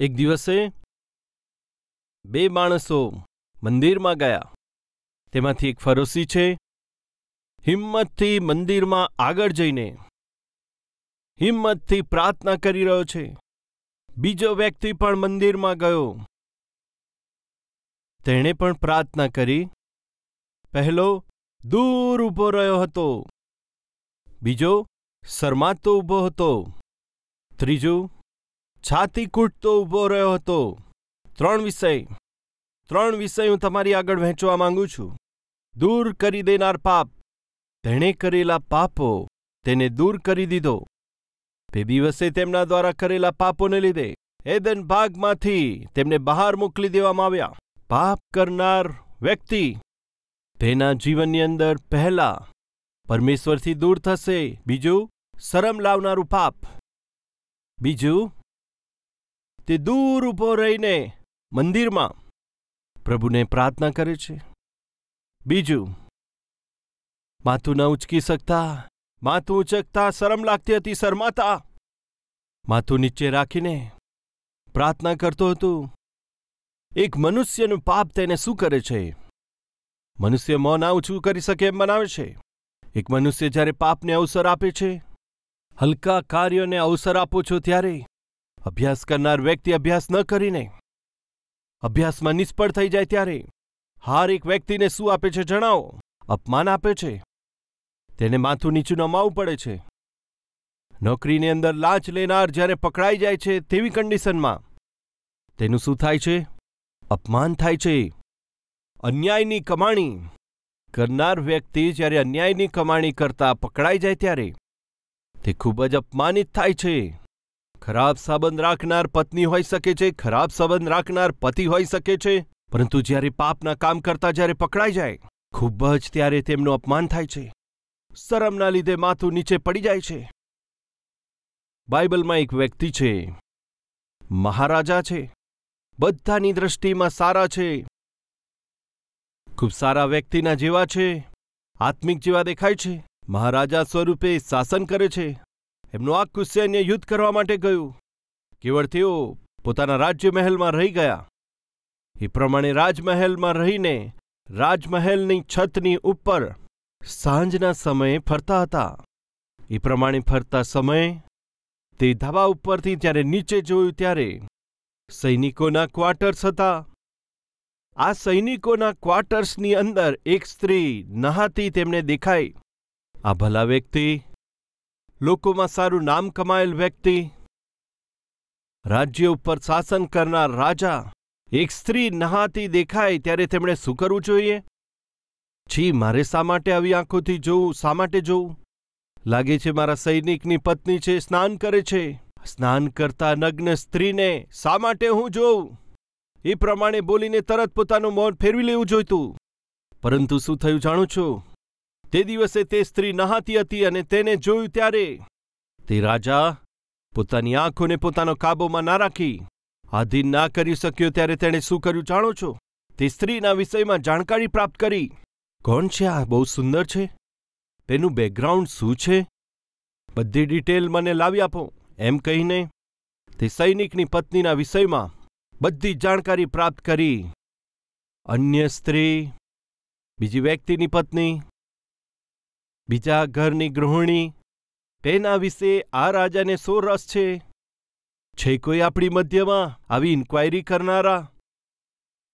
એક દિવસે બે માણસો મંદિરમાં ગયા. તેમાંથી એક ફરોશી છે, હિંમતથી મંદિરમાં આગળ જઈને હિંમતથી પ્રાર્થના કરી રહ્યો છે. બીજો વ્યક્તિ પણ મંદિરમાં ગયો. તેણે પણ પ્રાર્થના કરી. પહેલો દૂર ઊભો રહ્યો હતો, બીજો શરમાતો ઊભો હતો, ત્રીજો છાતી કૂટતો ઊભો રહ્યો હતો. ત્રણ વિષય હું તમારી આગળ વહેંચવા માંગુ છું. દૂર કરી દેનાર પાપ. તેણે કરેલા પાપો તેને દૂર કરી દીધો. બે દિવસે તેમના દ્વારા કરેલા પાપોને લીધે એદન બાગમાંથી તેમને બહાર મોકલી દેવામાં આવ્યા. પાપ કરનાર વ્યક્તિ તેના જીવનની અંદર પહેલા પરમેશ્વરથી દૂર થશે. બીજું, શરમ લાવનારું પાપ. બીજું, તે દૂર ઊભો રહીને મંદિરમાં પ્રભુને પ્રાર્થના કરે છે. બીજું, માથું ન ઉંચકી શકતા, માથું ઉંચકતા શરમ લાગતી હતી, શરમાતા માથું નીચે રાખીને પ્રાર્થના કરતો હતો. એક મનુષ્યનું પાપ તેને શું કરે છે? મનુષ્ય મોં ના ઊંચું કરી શકે એમ બનાવે છે. એક મનુષ્ય જ્યારે પાપને અવસર આપે છે, હલકા કાર્યોને અવસર આપો છો, ત્યારે અભ્યાસ કરનાર વ્યક્તિ અભ્યાસ ન કરીને અભ્યાસમાં નિષ્ફળ થઈ જાય ત્યારે હાર એક વ્યક્તિને શું આપે છે જણાવો? અપમાન આપે છે. તેને માથું નીચું નમાવવું પડે છે. નોકરીની અંદર લાંચ લેનાર જ્યારે પકડાઈ જાય છે તેવી કન્ડિશનમાં તેનું શું થાય છે? અપમાન થાય છે. અન્યાયની કમાણી કરનાર વ્યક્તિ જ્યારે અન્યાયની કમાણી કરતા પકડાઈ જાય ત્યારે તે ખૂબ જ અપમાનિત થાય છે. ખરાબ સંબંધ રાખનાર પત્ની હોઈ શકે છે, ખરાબ સંબંધ રાખનાર પતિ હોઈ શકે છે, પરંતુ જ્યારે પાપના કામ કરતા જ્યારે પકડાઈ જાય ખૂબ જ ત્યારે તેમનું અપમાન થાય છે. શરમના લીધે માથું નીચે પડી જાય છે. બાઇબલમાં એક વ્યક્તિ છે, મહારાજા છે, બધાની દ્રષ્ટિમાં સારા છે, ખૂબ સારા વ્યક્તિના જેવા છે, આત્મિક જેવા દેખાય છે. મહારાજા સ્વરૂપે શાસન કરે છે. એમનું આખું સૈન્ય યુદ્ધ કરવા માટે ગયું. કેવળ તેઓ પોતાના રાજમહેલમાં રહી ગયા. એ પ્રમાણે રાજમહેલમાં રહીને રાજમહેલની છતની ઉપર સાંજના સમયે ફરતા હતા. એ પ્રમાણે ફરતા સમયે તે ધાબા ઉપરથી જ્યારે નીચે જોયું ત્યારે સૈનિકોના ક્વાર્ટર્સ હતા. આ સૈનિકોના ક્વાર્ટર્સની અંદર એક સ્ત્રી નહાતી તેમને દેખાઈ. આ ભલા વ્યક્તિ, લોકોમાં સારું નામ કમાયેલ વ્યક્તિ, રાજ્ય ઉપર શાસન કરનાર રાજા, એક સ્ત્રી નહાતી દેખાય ત્યારે તેમણે શું કરવું જોઈએ? છી, મારે શા માટે આવી આંખોથી જોવું? શા માટે જોવું? લાગે છે મારા સૈનિકની પત્ની છે, સ્નાન કરે છે. સ્નાન કરતા નગ્ન સ્ત્રીને શા માટે હું જોઉં? એ પ્રમાણે બોલીને તરત પોતાનું મોં ફેરવી લેવું જોઈતું. પરંતુ શું થયું જાણો છો? તે દિવસે તે સ્ત્રી નહાતી હતી અને તેને જોયું ત્યારે તે રાજા પોતાની આંખોને પોતાનો કાબૂમાં ના રાખી આધીન ના કરી શક્યો. ત્યારે તેણે શું કર્યું જાણો છો? તે સ્ત્રીના વિષયમાં જાણકારી પ્રાપ્ત કરી. કોણ છે આ? બહુ સુંદર છે. તેનું બેકગ્રાઉન્ડ શું છે? બધી ડિટેલ મને લાવી આપો. એમ કહીને તે સૈનિકની પત્નીના વિષયમાં બધી જાણકારી પ્રાપ્ત કરી. અન્ય સ્ત્રી, બીજી વ્યક્તિની પત્ની, બીજા ઘરની ગૃહિણી, તેના વિશે આ રાજાને શો રસ છે? છે કોઈ આપણી મધ્યમાં આવી ઇન્ક્વાયરી કરનારા?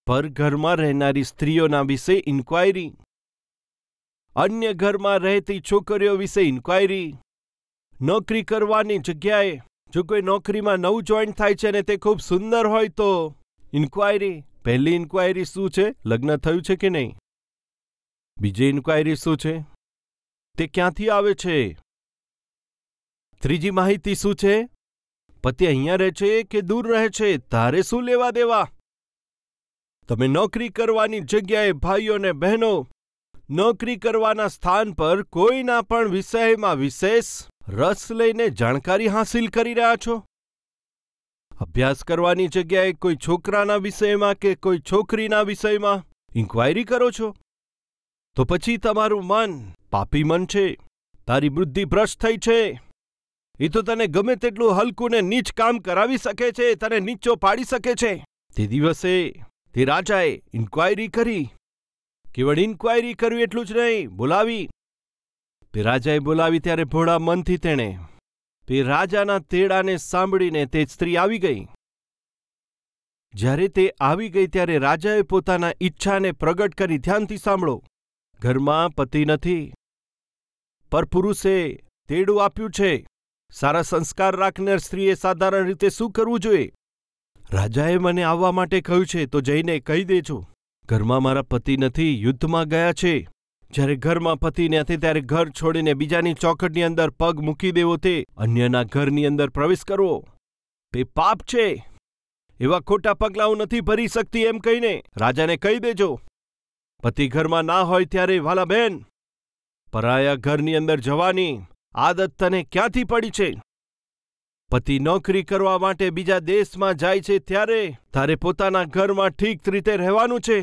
પર ઘરમાં રહેનારી સ્ત્રીઓના વિશે ઇન્ક્વાયરી, અન્ય ઘરમાં રહેતી છોકરીઓ વિશે ઇન્ક્વાયરી, નોકરી કરવાની જગ્યાએ જો કોઈ નોકરીમાં નવું જોઈન થાય છે અને તે ખૂબ સુંદર હોય તો ઇન્ક્વાયરી. પહેલી ઇન્ક્વાયરી શું છે? લગ્ન થયું છે કે નહીં? બીજી ઇન્ક્વાયરી શું છે? તે ક્યાંથી આવે છે? ત્રીજી માહિતી શું છે? પતિ અહીંયા રહે છે કે દૂર રહે છે? તારે શું લેવા દેવા? તમે નોકરી કરવાની જગ્યાએ ભાઈઓ અને બહેનો નોકરી કરવાના સ્થાન પર કોઈના પણ વિષયમાં વિશેષ રસ લઈને જાણકારી હાંસિલ કરી રહ્યા છો. અભ્યાસ કરવાની જગ્યાએ કોઈ છોકરાના વિષયમાં કે કોઈ છોકરીના વિષયમાં ઇન્ક્વાયરી કરો છો. તો પછી તમારું મન પાપી મન છે. તારી બુદ્ધિ ભ્રષ્ટ થઈ છે. એ તો તને ગમે તેટલું હલકું ને નીચ કામ કરાવી શકે છે, તને નીચો પાડી શકે છે. તે દિવસે તે રાજાએ ઇન્ક્વાયરી કરી. કેવળ ઇન્ક્વાયરી કરવી એટલું જ નહીં, બોલાવી. તે રાજાએ બોલાવી ત્યારે ભોળા મનથી તેણે તે રાજાના તેડાને સાંભળીને તે સ્ત્રી આવી ગઈ. જ્યારે તે આવી ગઈ ત્યારે રાજાએ પોતાના ઈચ્છાને પ્રગટ કરી. ધ્યાનથી સાંભળો. ઘરમાં પતિ નથી, પર પુરુષે તેડું આપ્યું છે. સારા સંસ્કાર રાખનાર સ્ત્રીએ સાધારણ રીતે શું કરવું જોઈએ? રાજાએ મને આવવા માટે કહ્યું છે, તો જઈને કહી દેજો, ઘરમાં મારા પતિ નથી, યુદ્ધમાં ગયા છે. જ્યારે ઘરમાં પતિ નથી ત્યારે ઘર છોડીને બીજાની ચોખટની અંદર પગ મૂકી દેવો, તે અન્યના ઘરની અંદર પ્રવેશ કરવો તે પાપ છે. એવા ખોટા પગલાં હું નથી ભરી શકતી એમ કહીને રાજાને કહી દેજો. પતિ ઘરમાં ના હોય ત્યારે વાલા બહેન, પરાયા ઘરની અંદર જવાની આદત તને ક્યાંથી પડી છે? પતિ નોકરી કરવા માટે બીજા દેશમાં જાય છે ત્યારે તારે પોતાના ઘરમાં ઠીક રીતે રહેવાનું છે.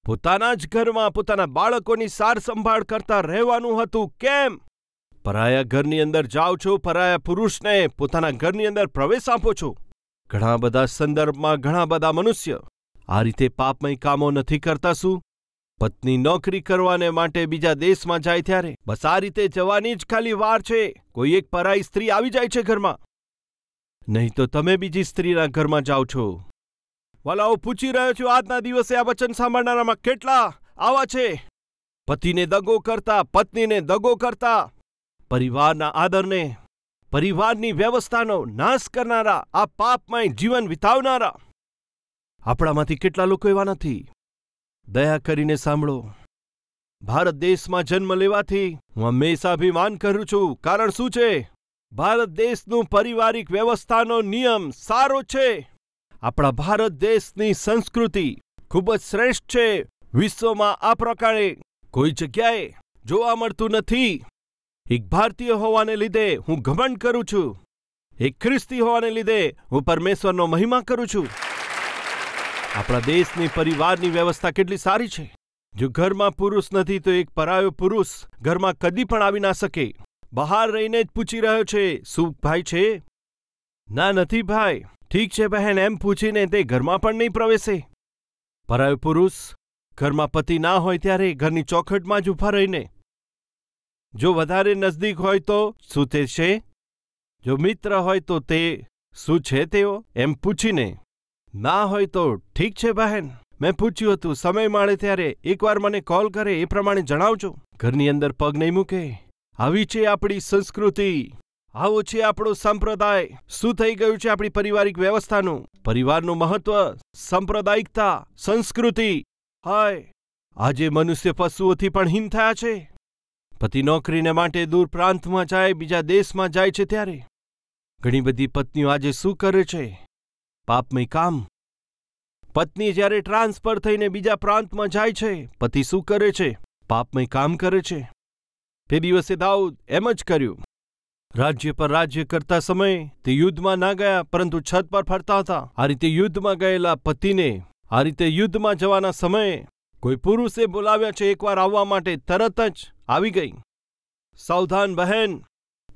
પોતાના જ ઘરમાં પોતાના બાળકોની સાર સંભાળ કરતા રહેવાનું હતું. કેમ પરાયા ઘરની અંદર જાઓ છો? પરાયા પુરુષને પોતાના ઘરની અંદર પ્રવેશ આપો છો. ઘણા બધા સંદર્ભમાં ઘણા બધા મનુષ્ય આ રીતે પાપમય કામો નથી કરતા. શું પત્ની નોકરી કરવાને માટે બીજા દેશમાં જાય ત્યારે બસ આ રીતે જવાની જ ખાલી વાર છે. કોઈ એક પરાઈ સ્ત્રી આવી જાય છે ઘરમાં, નહીં તો તમે બીજી સ્ત્રીના ઘરમાં જાઓ છો. વાલાઓ, પૂછી રહ્યો છું, આજના દિવસે આ વચન સાંભળનારામાં કેટલા આવા છે? પતિને દગો કરતા, પત્નીને દગો કરતા, પરિવારના આદરને, પરિવારની વ્યવસ્થાનો નાશ કરનારા, આ પાપમય જીવન વિતાવનારા. આપણામાંથી કેટલા લોકો એવા નથી? દયા કરીને સાંભળો. ભારત દેશમાં જન્મ લેવાથી હું હંમેશા અભિમાન કરું છું. કારણ શું છે? ભારત દેશનું પારિવારિક વ્યવસ્થાનો નિયમ સારો છે. આપણા ભારત દેશની સંસ્કૃતિ ખૂબ જ શ્રેષ્ઠ છે. વિશ્વમાં આ પ્રકારે કોઈ જગ્યાએ જોવા મળતું નથી. એક ભારતીય હોવાને લીધે હું ઘમંડ કરું છું. એક ખ્રિસ્તી હોવાને લીધે હું પરમેશ્વરનો મહિમા કરું છું. આપણા દેશની પરિવારની વ્યવસ્થા કેટલી સારી છે. જો ઘરમાં પુરુષ નથી તો એક પરાયો પુરુષ ઘરમાં કદી પણ આવી ના શકે. બહાર રહીને જ પૂછી રહ્યો છે, શું ભાઈ છે? ના, નથી ભાઈ. ઠીક છે બહેન, એમ પૂછીને તે ઘરમાં પણ નહીં પ્રવેશે. પરાયો પુરુષ ઘરમાં પતિ ના હોય ત્યારે ઘરની ચોખટમાં જ ઊભા રહીને, જો વધારે નજદીક હોય તો શું તે છે? જો મિત્ર હોય તો તે શું છે તેઓ? એમ પૂછીને. ના હોય તો ઠીક છે બહેન, મેં પૂછ્યું હતું, સમય મળે ત્યારે એકવાર મને કોલ કરે, એ પ્રમાણે જણાવજો. ઘરની અંદર પગ નહીં મૂકે. આવી છે આપણી સંસ્કૃતિ, આવો છે આપણો સંપ્રદાય. શું થઈ ગયું છે આપણી પારિવારિક વ્યવસ્થાનું? પરિવારનું મહત્વ, સાંપ્રદાયિકતા, સંસ્કૃતિ. હાય, આજે મનુષ્ય પશુઓથી પણ હીન થયા છે. પતિ નોકરીને માટે દૂર પ્રાંતમાં જાય, બીજા દેશમાં જાય છે ત્યારે ઘણી બધી પત્નીઓ આજે શું કરે છે? પાપમય કામ. પત્ની જ્યારે ટ્રાન્સફર થઈને બીજા પ્રાંતમાં જાય છે, પતિ શું કરે છે? પાપમય કામ કરે છે. તે દિવસે દાઉદ એમ જ કર્યું. રાજ્ય પર રાજ્ય કરતા સમયે તે યુદ્ધમાં ના ગયા, પરંતુ છત પર ફરતા હતા. આ રીતે યુદ્ધમાં ગયેલા પતિને આ રીતે યુદ્ધમાં જવાના સમયે કોઈ પુરુષે બોલાવ્યા છે એકવાર આવવા માટે, તરત જ આવી ગઈ. સાવધાન બહેન,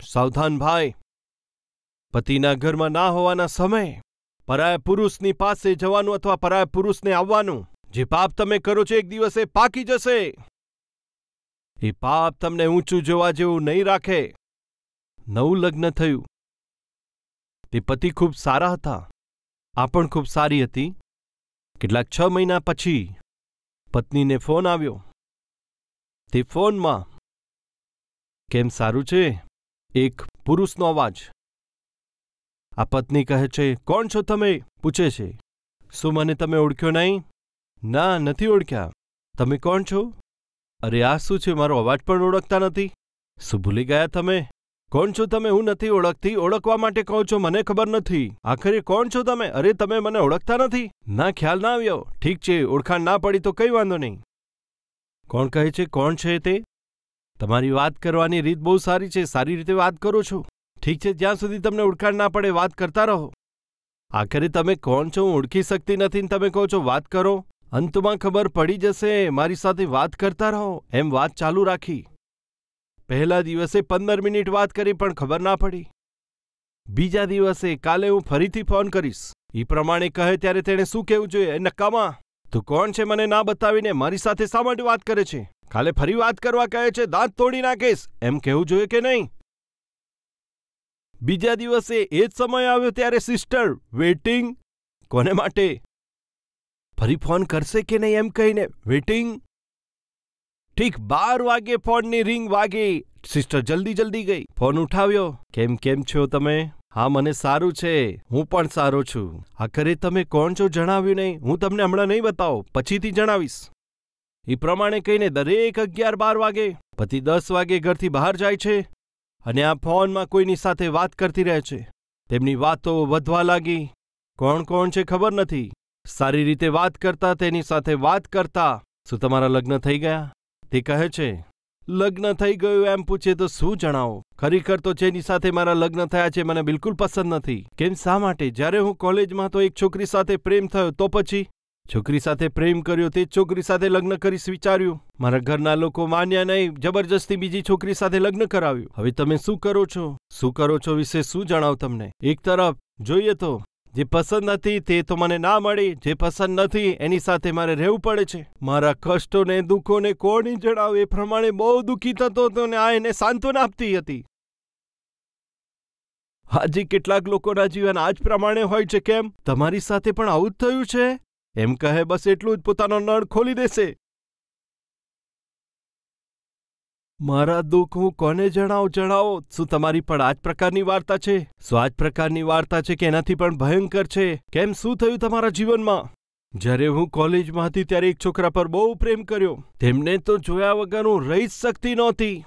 સાવધાન ભાઈ. પતિના ઘરમાં ના હોવાના સમયે પરાયા પુરુષની પાસે જવાનું અથવા પરાયા પુરુષને આવવાનું. જે પાપ તમે કરો છો એક દિવસે પાકી જશે. એ પાપ તમને ઊંચું જોવા જેવું નહીં રાખે. નવું લગ્ન થયું. તે પતિ ખૂબ સારા હતા, આ પણ ખૂબ સારી હતી. કેટલાક 6 મહિના પછી પત્નીને ફોન આવ્યો. તે ફોનમાં, કેમ સારું છે? એક પુરુષનો અવાજ. આ પત્ની કહે છે, કોણ છો તમે? પૂછે છે. શું મને તમે ઓળખ્યો નહીં? ના, નથી ઓળખ્યા. તમે કોણ છો? અરે આ શું છે, મારો અવાજ પણ ઓળખતા નથી? શું ભૂલી ગયા તમે? કોણ છો તમે? હું નથી ઓળખતી. ઓળખવા માટે કહો છો, મને ખબર નથી. આખરે કોણ છો તમે? અરે તમે મને ઓળખતા નથી? ના, ખ્યાલ ના આવ્યો. ઠીક છે, ઓળખાણ ના પડી તો કઈ વાંધો નહીં. કોણ કહે છે કોણ છે તે? તમારી વાત કરવાની રીત બહુ સારી છે, સારી રીતે વાત કરો છો. ઠીક છે, જ્યાં સુધી તમને ઓળખાણ ના પડે વાત કરતા રહો. આખરે તમે કોણ છો હું ઓળખી શકતી નથી, તમે કહો છો વાત કરો. અંતમાં ખબર પડી જશે. મારી સાથે વાત કરતા રહો. એમ વાત ચાલુ રાખી. પહેલા દિવસે 15 મિનિટ વાત કરી પણ ખબર ના પડી. બીજા દિવસે કાલે હું ફરીથી ફોન કરીશ. એ પ્રમાણે કહે ત્યારે તેણે શું કહેવું જોઈએ? નકામા, તું કોણ છે મને ના બતાવીને મારી સાથે શા માટે વાત કરે છે? કાલે ફરી વાત કરવા કહે છે, દાંત તોડી નાખીશ, એમ કહેવું જોઈએ કે નહીં? બીજા દિવસે એ જ સમય આવ્યો ત્યારે સિસ્ટર વેઇટિંગ. કોને માટે? ફરી ફોન કરશે કે નહીં એમ કહીને વેઇટિંગ. ઠીક 12 વાગે ફોનની રિંગ વાગી. સિસ્ટર જલ્દી ગઈ, ફોન ઉઠાવ્યો. કેમ છો તમે? હા, મને સારું છે, હું પણ સારો છું. આખરે તમે કોણ છો જણાવ્યું નહીં. હું તમને હમણાં નહીં બતાવો, પછીથી જણાવીશ. એ પ્રમાણે કહીને દરેક 11-12 વાગે પતિ 10 વાગે ઘરથી બહાર જાય છે અને આ ફોનમાં કોઈની સાથે વાત કરતી રહે છે. તેમની વાતો વધવા લાગી. કોણ છે ખબર નથી. સારી રીતે વાત કરતા, તેની સાથે વાત કરતા. શું તમારા લગ્ન થઈ ગયા? તે કહે છે લગ્ન થઈ ગયું એમ પૂછે તો શું જણાવો? ખરેખર તો જેની સાથે મારા લગ્ન થયા છે મને બિલકુલ પસંદ નથી. કેમ, શા માટે? જ્યારે હું કોલેજમાં તો એક છોકરી સાથે પ્રેમ થયો, તો પછી છોકરી સાથે પ્રેમ કર્યો, તે છોકરી સાથે લગ્ન કરીશ વિચાર્યું. મારા ઘરના લોકો માન્યા નહીં, જબરજસ્તી બીજી છોકરી સાથે લગ્ન કરાવ્યું. હવે તમે શું કરો છો વિશે શું જણાવ તમને? એક તરફ જોઈએ તો જે પસંદ હતી તે તો મને ના મળી, જે પસંદ નથી એની સાથે મારે રહેવું પડે છે. મારા કષ્ટોને દુઃખોને કોણ જણાવે? એ પ્રમાણે બહુ દુઃખી થતો હતો ને આ એને સાંત્વના આપતી હતી. આજે કેટલાક લોકોના જીવન આજ પ્રમાણે હોય છે. કેમ, તમારી સાથે પણ આવું જ થયું છે? એમ કહે બસ એટલું જ પોતાનો નળ ખોલી દેશે. મારા દુઃખ હું કોને જણાવો? શું તમારી પણ આ જ પ્રકારની વાર્તા છે? શું આ જ પ્રકારની વાર્તા છે કે એનાથી પણ ભયંકર છે? કેમ, શું થયું તમારા જીવનમાં? જ્યારે હું કોલેજમાં હતી ત્યારે એક છોકરા પર બહુ પ્રેમ કર્યો. તેમને તો જોયા વગર હું રહી જ શકતી નહોતી.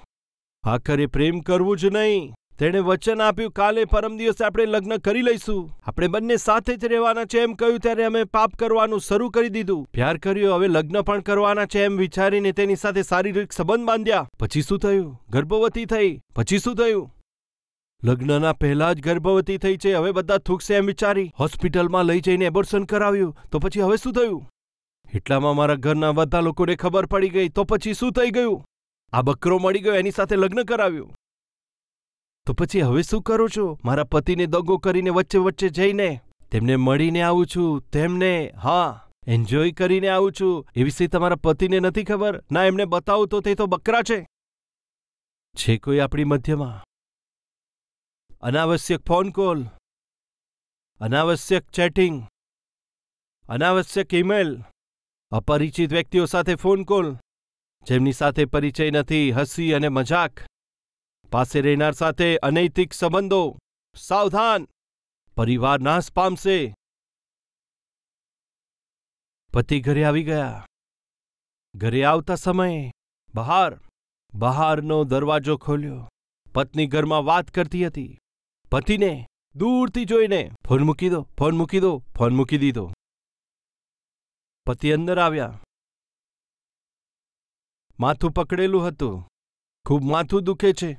આખરે પ્રેમ કરવું જ નહીં. તેણે વચન આપ્યું, કાલે પરમ દિવસે આપણે લગ્ન કરી લઈશું, આપણે બંને સાથે જ રહેવાના છે એમ કહ્યું ત્યારે અમે પાપ કરવાનું શરૂ કરી દીધું. પ્યાર કર્યો, હવે લગ્ન પણ કરવાના છે એમ વિચારીને તેની સાથે શારીરિક સંબંધ બાંધ્યા. પછી શું થયું? ગર્ભવતી થઈ. પછી શું થયું? લગ્નના પહેલા જ ગર્ભવતી થઈ છે, હવે બધા થૂકશે એમ વિચારી હોસ્પિટલમાં લઈ જઈને એબોર્શન કરાવ્યું. તો પછી હવે શું થયું? એટલામાં મારા ઘરના બધા લોકોને ખબર પડી ગઈ. તો પછી શું થઈ ગયું? આ બકરો મળી ગયો, એની સાથે લગ્ન કરાવ્યું. તો પછી હવે શું કરું છું? મારા પતિને દગો કરીને વચ્ચે જઈને તેમને મળીને આવું છું, તેમને એન્જોય કરીને આવું છું. એ વિશે તમારા પતિને નથી ખબર? ના, એમને બતાવું તો તે તો બકરા છે કોઈ આપણી મધ્યમાં? અનાવશ્યક ફોન કોલ, અનાવશ્યક ચેટિંગ, અનાવશ્યક ઈમેલ, અપરિચિત વ્યક્તિઓ સાથે ફોન કોલ, જેમની સાથે પરિચય નથી, હસી અને મજાક, પાસે રહેનાર સાથે અનૈતિક સંબંધો. સાવધાન, પરિવાર નાશ પામશે. પતિ ઘરે આવી ગયા. ઘરે આવતા સમયે બહારનો દરવાજો ખોલ્યો. પત્ની ઘરમાં વાત કરતી હતી. પતિને દૂરથી જોઈને ફોન મૂકી દીધો. પતિ અંદર આવ્યા. માથું પકડેલું હતું. ખૂબ માથું દુખે છે.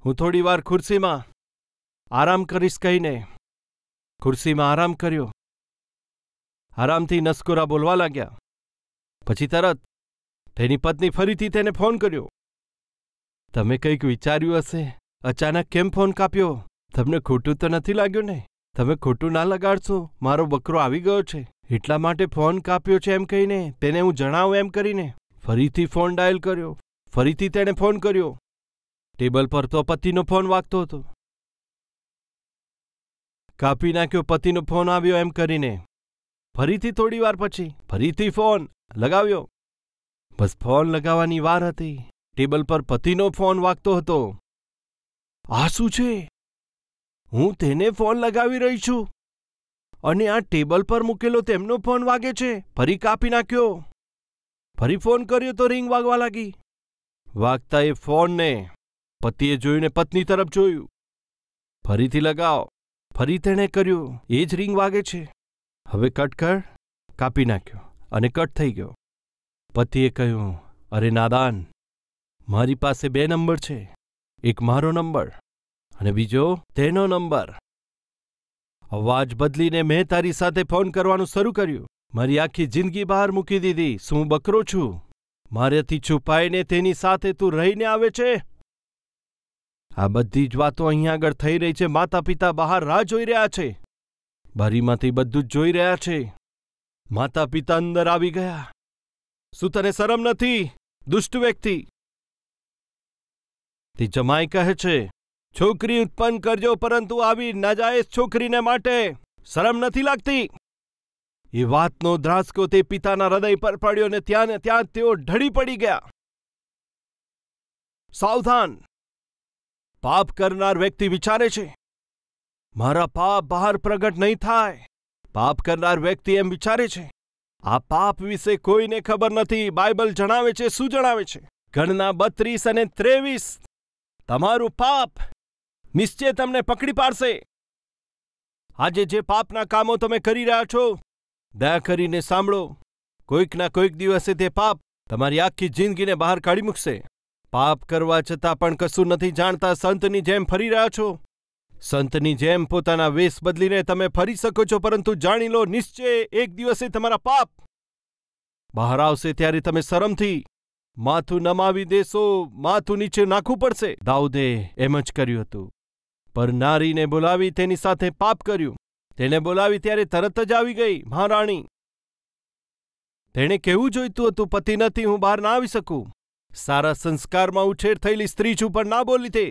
હું થોડી વાર ખુરશીમાં આરામ કરીશ કહીને ખુરશીમાં આરામ કર્યો. આરામથી નસકોરા બોલવા લાગ્યા. પછી તરત તેની પત્ની ફરીથી તેને ફોન કર્યો. તમે કંઈક વિચાર્યું હશે, અચાનક કેમ ફોન કાપ્યો? તમને ખોટું તો નથી લાગ્યું ને? તમે ખોટું ના લગાડશો, મારો બકરો આવી ગયો છે એટલા માટે ફોન કાપ્યો છે એમ કહીને તેને હું જણાવું એમ કરીને ફરીથી ફોન ડાયલ કર્યો. ફરીથી તેણે ફોન કર્યો. ટેબલ પર તો પતિનો ફોન વાગતો હતો. કાપી નાખ્યો. પતિનો ફોન આવ્યો એમ કરીને ફરીથી થોડી વાર પછી ફરીથી ફોન લગાવ્યો. બસ ફોન લગાવવાની વાર હતી. ટેબલ પર પતિનો ફોન વાગતો હતો. આ શું છે? હું તેને ફોન લગાવી રહી છું અને આ ટેબલ પર મૂકેલો તેમનો ફોન વાગે છે. ફરી કાપી નાખ્યો. ફરી ફોન કર્યો તો રિંગ વાગવા લાગી. વાગતા એ ફોનને પતિએ જોઈને પત્ની તરફ જોયું. ફરીથી લગાવો. ફરી તેણે કર્યું. એ જ રિંગ વાગે છે. હવે કટ કર. કાપી નાખ્યો અને કટ થઈ ગયો. પતિએ કહ્યું, અરે નાદાન, મારી પાસે 2 નંબર છે. એક મારો નંબર અને બીજો તેનો નંબર. અવાજ બદલીને મેં તારી સાથે ફોન કરવાનું શરૂ કર્યું. મારી આખી જિંદગી બહાર મૂકી દીધી. શું બકરો છું? મારાથી છુપાઈને તેની સાથે તું રહીને આવે છે? આ બધી જ વાતો અહીંયા આગળ થઈ રહી છે. માતા પિતા બહાર રાહ જોઈ રહ્યા છે. બારીમાંથી બધું જ જોઈ રહ્યા છે. માતા પિતા અંદર આવી ગયા. શું તને શરમ નથી, દુષ્ટ વ્યક્તિ? તે જમાઈ કહે છે, છોકરી ઉત્પન્ન કરજો, પરંતુ આવી નાજાયજ છોકરીને માટે શરમ નથી લાગતી? એ વાતનો ધ્રાસકો તે પિતાના હૃદય પર પડ્યો ને ત્યાં તેઓ ઢળી પડી ગયા. સાવધાન! પાપ કરનાર વ્યક્તિ વિચારે છે, મારા પાપ બહાર પ્રગટ નહીં થાય. પાપ કરનાર વ્યક્તિ એમ વિચારે છે, આ પાપ વિશે કોઈને ખબર નથી. બાઇબલ જણાવે છે, શું જણાવે છે? ગણના 32 અને 23. તમારું પાપ નિશ્ચય તમને પકડી પાડશે. આજે જે પાપના કામો તમે કરી રહ્યા છો, દયા કરીને સાંભળો. કોઈકના કોઈક દિવસે તે પાપ તમારી આખી જિંદગીને બહાર કાઢી મૂકશે. પાપ કરવા છતાં પણ કશું નથી જાણતા સંતની જેમ ફરી રહ્યા છો. સંતની જેમ પોતાના વેશ બદલીને તમે ફરી શકો છો, પરંતુ જાણી લો, નિશ્ચય એક દિવસે તમારા પાપ બહાર આવશે. ત્યારે તમે શરમથી માથું નમાવી દેશો. માથું નીચે નાખવું પડશે. દાઉદે એમ જ કર્યું હતું. પર નારીને બોલાવી તેની સાથે પાપ કર્યું. તેને બોલાવી ત્યારે તરત જ આવી ગઈ મહારાણી. તેણે કહેવું જોઈતું હતું, પતિ નથી, હું બહાર ના આવી શકું. સારા સંસ્કારમાં ઉછેર થયેલી સ્ત્રી છું, પણ ના બોલી. તે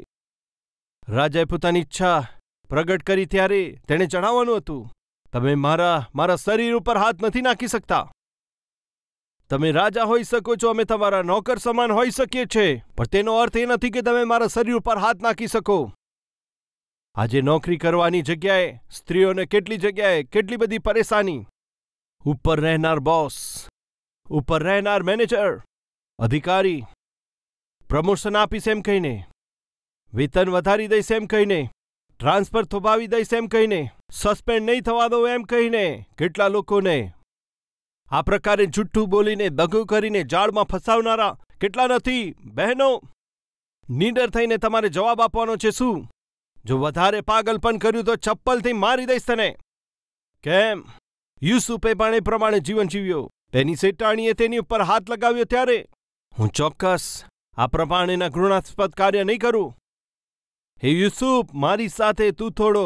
રાજાએ પોતાની ઈચ્છા પ્રગટ કરી ત્યારે તેણે જણાવવાનું હતું, તમે મારા શરીર ઉપર હાથ નથી નાખી શકતા. તમે રાજા હોઈ શકો છો, અમે તમારા નોકર સમાન હોઈ શકીએ છીએ, પણ તેનો અર્થ એ નથી કે તમે મારા શરીર ઉપર હાથ નાખી શકો. આજે નોકરી કરવાની જગ્યાએ સ્ત્રીઓને કેટલી જગ્યાએ કેટલી બધી પરેશાની. ઉપર રહેનાર બોસ, ઉપર રહેનાર મેનેજર, અધિકારી પ્રમોશન આપીશ એમ કહીને, વેતન વધારી દઈશ એમ કહીને, ટ્રાન્સફર થોભાવી દઈશ એમ કહીને, સસ્પેન્ડ નહીં થવા દો એમ કહીને કેટલા લોકોને આ પ્રકારે જુઠ્ઠું બોલીને દગો કરીને જાળમાં ફસાવનારા કેટલા નથી? બહેનો, નીડર થઈને તમારે જવાબ આપવાનો છે. શું? જો વધારે પાગલપન કર્યું તો ચપ્પલથી મારી દઈશ તને. કેમ? યુસુફે પણ એ પ્રમાણે જીવન જીવ્યો. તેની શેઠાણીએ તેની ઉપર હાથ લગાવ્યો ત્યારે હું ચોક્કસ આ પ્રમાણેના ઘૃણાસ્પદ કાર્ય નહીં કરું. હે યુસુફ, મારી સાથે તું થોડો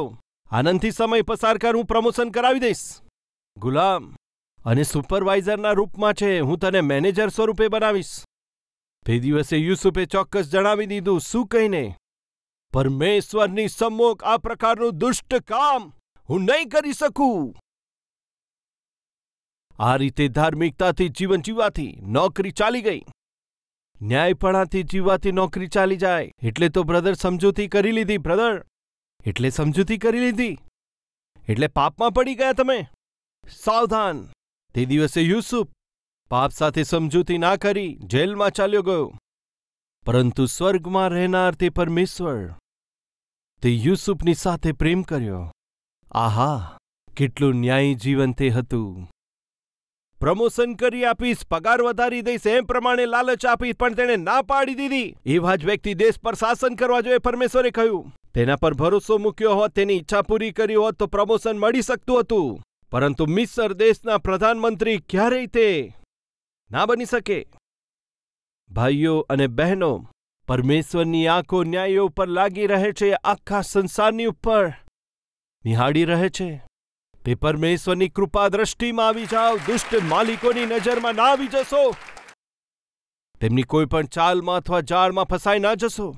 આનંદથી સમય પસાર કર. હું પ્રમોશન કરાવી દઈશ. ગુલામ અને સુપરવાઇઝરના રૂપમાં છે, હું તને મેનેજર સ્વરૂપે બનાવીશ. તે દિવસે યુસુફે ચોક્કસ જણાવી દીધું. શું કહીને? પરમેશ્વરની સમ્મુખ આ પ્રકારનું દુષ્ટ કામ હું નહીં કરી શકું. આ રીતે ધાર્મિકતાથી જીવન જીવવાથી નોકરી ચાલી ગઈ. ન્યાયપણાથી જીવવાથી નોકરી ચાલી જાય. એટલે તો બ્રધર સમજૂતી કરી લીધી. બ્રધર એટલે સમજૂતી કરી લીધી, એટલે પાપમાં પડી ગયા તમે. સાવધાન! તે દિવસે યુસુફ પાપ સાથે સમજૂતી ના કરી જેલમાં ચાલ્યો ગયો. પરંતુ સ્વર્ગમાં રહેનાર તે પરમેશ્વર તે યુસુફની સાથે પ્રેમ કર્યો. આહા, કેટલું ન્યાયી જીવન તે હતું. પ્રમોશન કરી આપીશ, પગાર વધારી દઈશ એમ પ્રમાણે લાલચ આપીશ, પણ તેણે ના પાડી દીધી. એવા જ વ્યક્તિ દેશ પર શાસન કરવા જોઈએ. પરમેશ્વરે કહ્યું, તેના પર ભરોસો મૂક્યો હોત, તેની ઈચ્છા પૂરી કરી હોત તો પ્રમોશન મળી શકતું હતું. પરંતુ મિસ્ર દેશના પ્રધાનમંત્રી ક્યારેય તે ના બની શકે. ભાઈઓ અને બહેનો, પરમેશ્વરની આંખો ન્યાયો ઉપર લાગી રહે છે. આખા સંસારની ઉપર નિહાળી રહે છે. તે પરમેશ્વરની કૃપા દ્રષ્ટિમાં આવી જાઓ. દુષ્ટ માલિકોની નજરમાં ના આવી જશો. તેમની કોઈ પણ ચાલમાં અથવા જાળમાં ફસાઈ ના જશો.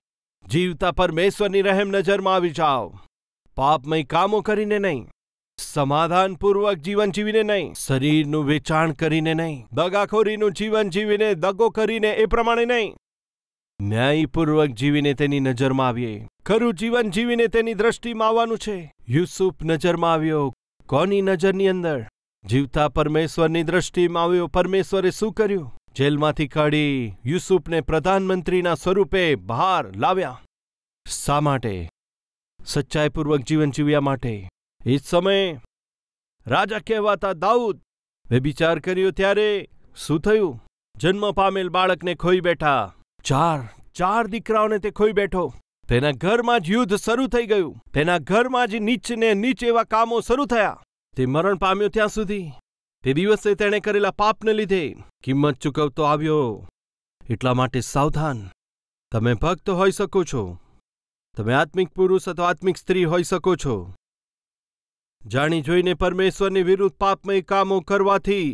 જીવતા પરમેશ્વરની રહેમ નજરમાં આવી જાઓ. પાપમય કામો કરીને નહીં, સમાધાનપૂર્વક જીવન જીવીને નહીં, શરીરનું વેચાણ કરીને નહીં, દગાખોરીનું જીવન જીવીને દગો કરીને એ પ્રમાણે નહીં, ન્યાયપૂર્વક જીવીને તેની નજરમાં આવીએ. ખરું જીવન જીવીને તેની દ્રષ્ટિમાં આવવાનું છે. યુસુફ નજરમાં આવ્યો. કોની નજરની અંદર? જીવતા પરમેશ્વરની દ્રષ્ટિમાં આવ્યો. પરમેશ્વરે શું કર્યું? જેલમાંથી કાઢી યુસુફને પ્રધાનમંત્રીના સ્વરૂપે બહાર લાવ્યા. શા માટે? સચ્ચાઈપૂર્વક જીવન જીવ્યા માટે. એ જ સમયે રાજા કહેવાતા દાઉદ વ્યભિચાર કર્યો ત્યારે શું થયું? જન્મ પામેલ બાળકને ખોઈ બેઠા. ચાર દીકરાઓને તે ખોઈ બેઠો. તેના ઘરમાં જ યુદ્ધ શરૂ થઈ ગયું. તેના ઘરમાં જ નીચને નીચ એવા કામો શરૂ થયા. તે મરણ પામ્યો ત્યાં સુધી. તે દિવસે તેણે કરેલા પાપને લીધે કિંમત ચૂકવતો આવ્યો. એટલા માટે સાવધાન. તમે ભક્ત હોઈ શકો છો, તમે આત્મિક પુરુષ અથવા આત્મિક સ્ત્રી હોઈ શકો છો. જાણી જોઈને પરમેશ્વરની વિરુદ્ધ પાપમય કામો કરવાથી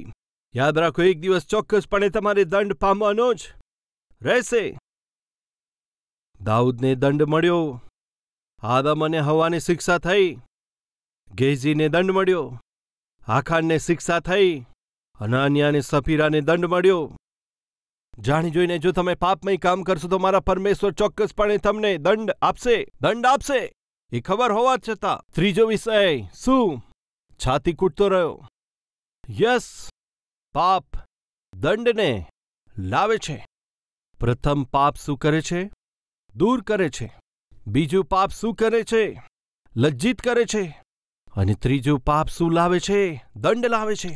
યાદ રાખો, એક દિવસ ચોક્કસપણે તમારે દંડ પામવાનો જ રહેશે. દાઉદને દંડ મળ્યો, આદમ અને હવાને શિક્ષા થઈ, ગેઝીને દંડ મળ્યો, આખાનને શિક્ષા થઈ, અનાન્યાને સફીરાને દંડ મળ્યો. જાણી જોઈને જો તમે પાપમય કામ કરશો તો મારા પરમેશ્વર ચોક્કસપણે તમને દંડ આપશે. એ ખબર હોવા છતાં ત્રીજો વિષય શું? છાતી કૂટતો રહ્યો. યસ, પાપ દંડને લાવે છે. પ્રથમ પાપ શું કરે છે? દૂર કરે છે. બીજું પાપ શું કરે છે? લજ્જિત કરે છે. અને ત્રીજું પાપ શું લાવે છે? દંડ લાવે છે.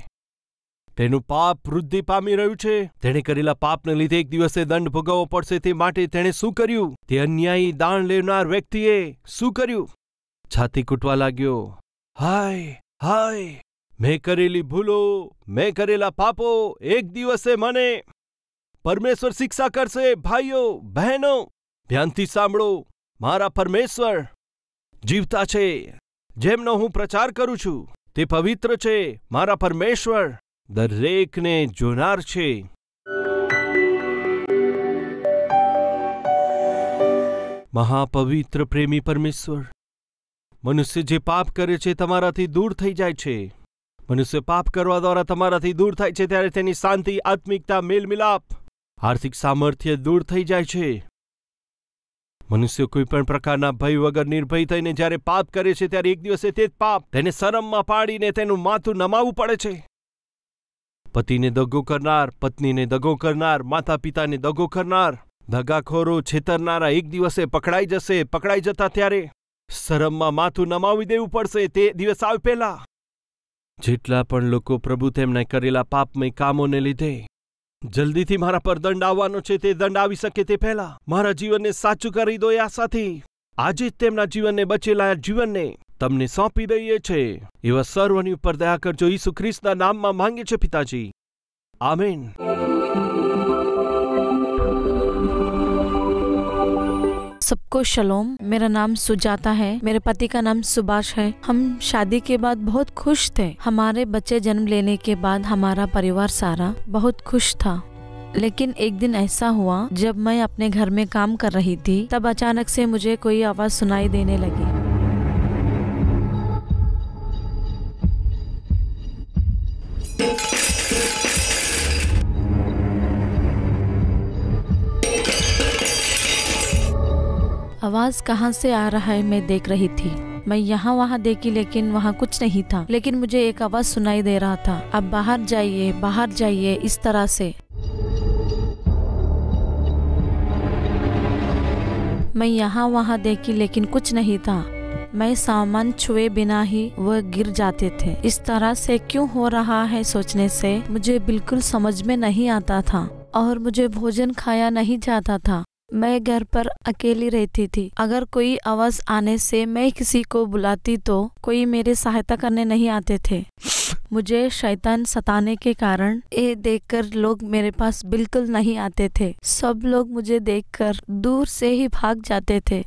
તેનું પાપ વૃદ્ધિ પામી રહ્યું છે. તેણે કરેલા પાપને લીધે એક દિવસે દંડ ભોગવવો પડશે. તે માટે તેણે શું કર્યું? તે અન્યાયી દાણ લેનાર વ્યક્તિએ શું કર્યું? છાતી કૂટવા લાગ્યો. હાય, મેં કરેલી ભૂલો, મેં કરેલા પાપો, એક દિવસે મને પરમેશ્વર શિક્ષા કરશે. ભાઈઓ બહેનો, ધ્યાનથી સાંભળો. મારા પરમેશ્વર જીવતા છે. જેમનો હું પ્રચાર કરું છું તે પવિત્ર છે. મારા પરમેશ્વર દરેકને જોનાર છે. મહાપવિત્ર પ્રેમી પરમેશ્વર, મનુષ્ય જે પાપ કરે છે તમારાથી દૂર થઈ જાય છે. મનુષ્ય પાપ કરવા દ્વારા તમારાથી દૂર થાય છે ત્યારે તેની શાંતિ, આત્મિકતા, મેલમિલાપ, આર્થિક સામર્થ્ય દૂર થઈ જાય છે. મનુષ્ય કોઈ પણ પ્રકારના ભય વગર નિર્ભય થઈને જ્યારે પાપ કરે છે ત્યારે એક દિવસે તે જ પાપ તેને શરમમાં પાડીને તેનું માથું નમાવવું પડે છે. પતિને દગો કરનાર, પત્નીને દગો કરનાર, માતા પિતાને દગો કરનાર, દગાખોરો, છેતરનારા એક દિવસે પકડાઈ જશે. પકડાઈ જતા ત્યારે શરમમાં માથું નમાવી દેવું પડશે. તે દિવસ આવે પહેલા જેટલા પણ લોકો પ્રભુ તેમના કરેલા પાપમય કામોને લીધે જલ્દીથી મારા પર દંડ આવવાનો છે, તે દંડ આવી શકે તે પહેલા મારા જીવનને સાચું કરી દો. એ આશાથી આજે જ તેમના જીવનને, બચેલા જીવનને તમને સોંપી દઈએ છે. એવા સર્વની ઉપર દયા કરજો. ઈસુ ખ્રિસ્તના નામમાં માંગે છે પિતાજી, આમીન. सबको शलोम। मेरा नाम सुजाता है, मेरे पति का नाम सुभाष है। हम शादी के बाद बहुत खुश थे। हमारे बच्चे जन्म लेने के बाद हमारा परिवार सारा बहुत खुश था। लेकिन एक दिन ऐसा हुआ, जब मैं अपने घर में काम कर रही थी तब अचानक से मुझे कोई आवाज सुनाई देने लगी। आवाज कहाँ से आ रहा है मैं देख रही थी। मैं यहाँ वहाँ देखी लेकिन वहाँ कुछ नहीं था। लेकिन मुझे एक आवाज सुनाई दे रहा था, अब बाहर जाइए, बाहर जाइए, इस तरह से। मैं यहाँ वहाँ देखी लेकिन कुछ नहीं था। मैं सामान छुए बिना ही वह गिर जाते थे। इस तरह से क्यों हो रहा है सोचने से मुझे बिल्कुल समझ में नहीं आता था और मुझे भोजन खाया नहीं जाता था। मैं घर पर अकेली रहती थी। अगर कोई आवाज आने से मैं किसी को बुलाती तो कोई मेरी सहायता करने नहीं आते थे। मुझे शैतान सताने के कारण ये देखकर लोग मेरे पास बिल्कुल नहीं आते थे। सब लोग मुझे देखकर दूर से ही भाग जाते थे।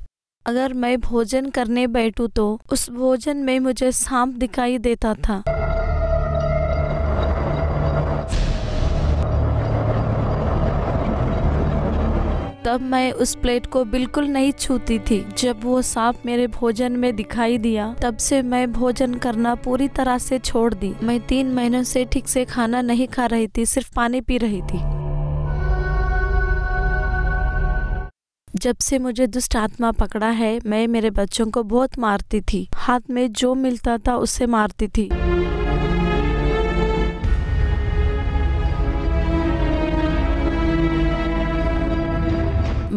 अगर मैं भोजन करने बैठूं तो उस भोजन में मुझे सांप दिखाई देता था। तब मैं उस प्लेट को बिल्कुल नहीं छूती थी। जब वो सांप मेरे भोजन में दिखाई दिया तब से मैं भोजन करना पूरी तरह से छोड़ दी। मैं 3 महीनों से ठीक से खाना नहीं खा रही थी, सिर्फ पानी पी रही थी। जब से मुझे दुष्ट आत्मा पकड़ा है, मैं मेरे बच्चों को बहुत मारती थी। हाथ में जो मिलता था उससे मारती थी।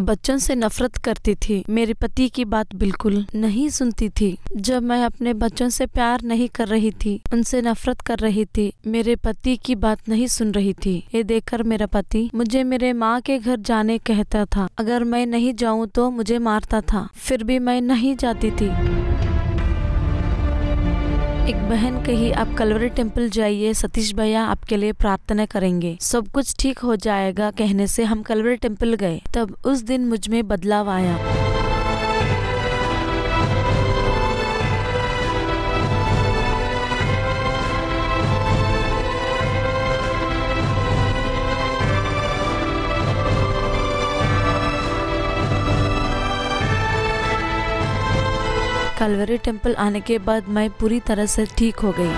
बच्चों से नफरत करती थी। मेरे पति की बात बिल्कुल नहीं सुनती थी। जब मैं अपने बच्चों से प्यार नहीं कर रही थी, उनसे नफरत कर रही थी, मेरे पति की बात नहीं सुन रही थी। ये देखकर मेरा पति मुझे मेरे माँ के घर जाने कहता था। अगर मैं नहीं जाऊँ तो मुझे मारता था, फिर भी मैं नहीं जाती थी। एक बहन कही, आप कलवरी टेम्पल जाइए, सतीश भैया आपके लिए प्रार्थना करेंगे, सब कुछ ठीक हो जाएगा। कहने से हम कलवरी टेम्पल गए। तब उस दिन मुझ में बदलाव आया। कलवरी टेम्पल आने के बाद मैं पूरी तरह से ठीक हो गई।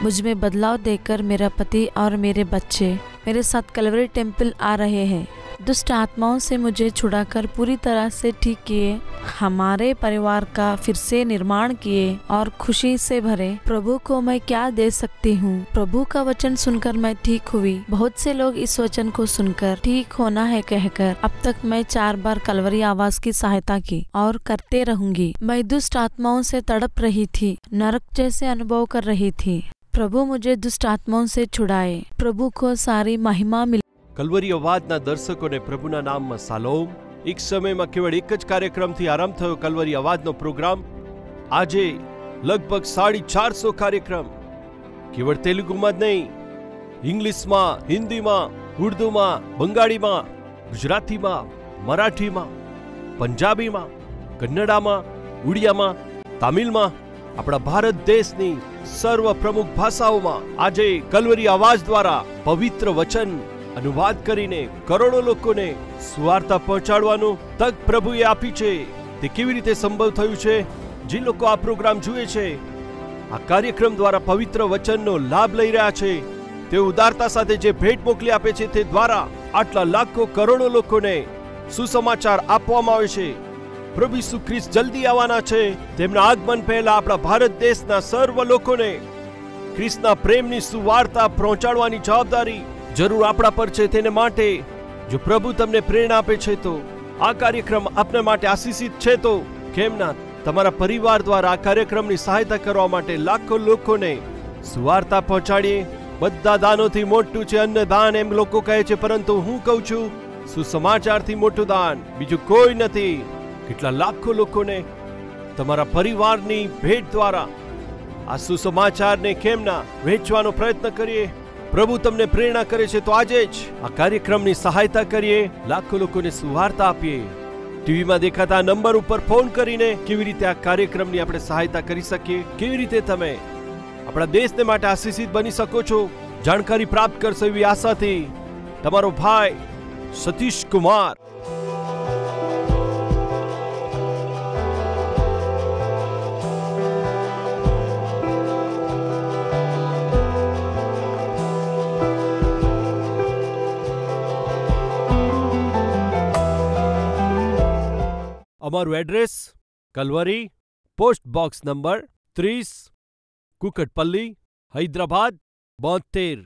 मुझ में बदलाव देखकर मेरा पति और मेरे बच्चे मेरे साथ कलवरी टेम्पल आ रहे हैं। दुष्ट आत्माओं से मुझे छुड़ाकर पूरी तरह से ठीक किए, हमारे परिवार का फिर से निर्माण किए और खुशी से भरे। प्रभु को मैं क्या दे सकती हूँ? प्रभु का वचन सुनकर मैं ठीक हुई। बहुत से लोग इस वचन को सुनकर ठीक होना है कहकर अब तक मैं 4 बार कलवरी आवाज की सहायता की और करते रहूंगी। मैं दुष्ट आत्माओं से तड़प रही थी, नरक जैसे अनुभव कर रही थी। प्रभु मुझे दुष्ट आत्माओं से छुड़ाए। प्रभु को सारी महिमा मिले। કલવરી અવાજના દર્શકોને પ્રભુના નામમાં શાલોમ। એક સમયમાં કેવળ એક જ કાર્યક્રમથી આરંભ થયો કલવરી અવાજનો પ્રોગ્રામ। આજે લગભગ 450 કાર્યક્રમ, કેવળ તેલુગુમાં જ નહીં, ઇંગ્લિશમાં, હિન્દીમાં, ઉર્દુમાં, બંગાળીમાં, ગુજરાતીમાં, મરાઠીમાં, પંજાબીમાં, કન્નડામાં, ઉડિયામાં, તામિલમાં, આપણા ભારત દેશની સર્વ પ્રમુખ ભાષાઓમાં આજે કલવરી અવાજ દ્વારા પવિત્ર વચન અનુવાદ કરીને કરોડો લોકોને સુવાર્તા પહોંચાડવાનું તક પ્રભુએ આપી છે। તે કેવી રીતે સંભવ થયું છે? જે લોકો આ પ્રોગ્રામ જુએ છે, આ કાર્યક્રમ દ્વારા પવિત્ર વચનનો લાભ લઈ રહ્યા છે, તે ઉદારતા સાથે જે ભેટ મોકલી આપે છે, તે દ્વારા આટલા લાખો કરોડો લોકોને સુસમાચાર આપવામાં આવે છે। પ્રભુ ઈસુ ખ્રિસ્ત જલ્દી આવવાના છે। તેમના આગમન પહેલા આપણા ભારત દેશના સર્વ લોકોને ખ્રિસ્તના પ્રેમની સુવાર્તા પહોંચાડવાની જવાબદારી જરૂર આપણા પર છે। તેને માટે જો પ્રભુ તમને પ્રેરણા આપે છે તો આ કાર્યક્રમ આપના માટે આશીષિત છે, તો કેમ ના તમારા પરિવાર દ્વારા આ કાર્યક્રમની સહાયતા કરવા માટે લાખો લોકોને સુવાર્તા પહોંચાડીએ। બધા દાનોથી મોટું છે અન્નદાન એમ લોકો કહે છે, પરંતુ હું કહું છું સુસમાચારથી મોટું દાન બીજું કોઈ નથી। કેટલા લાખો લોકોને તમારા પરિવારની ભેટ દ્વારા આ સુસમાચારને કેમ ના વહેંચવાનો પ્રયત્ન કરીએ। પ્રભુ તમને પ્રેરણા કરે છે તો આજે જ આ કાર્યક્રમની સહાયતા કરીએ, લાખો લોકોને સુવાર્તા આપીએ। ટીવીમાં દેખાતા નંબર ઉપર ફોન કરીને કેવી રીતે આ કાર્યક્રમની આપણે સહાયતા કરી શકીએ, કેવી રીતે તમે આપણા દેશને માટે આશીષિત બની શકો છો, જાણકારી પ્રાપ્ત કરશો એવી આશાથી તમારો ભાઈ સતીશ કુમાર। અમારું address Calvary, post box number 30, Kukatpally, Hyderabad 72।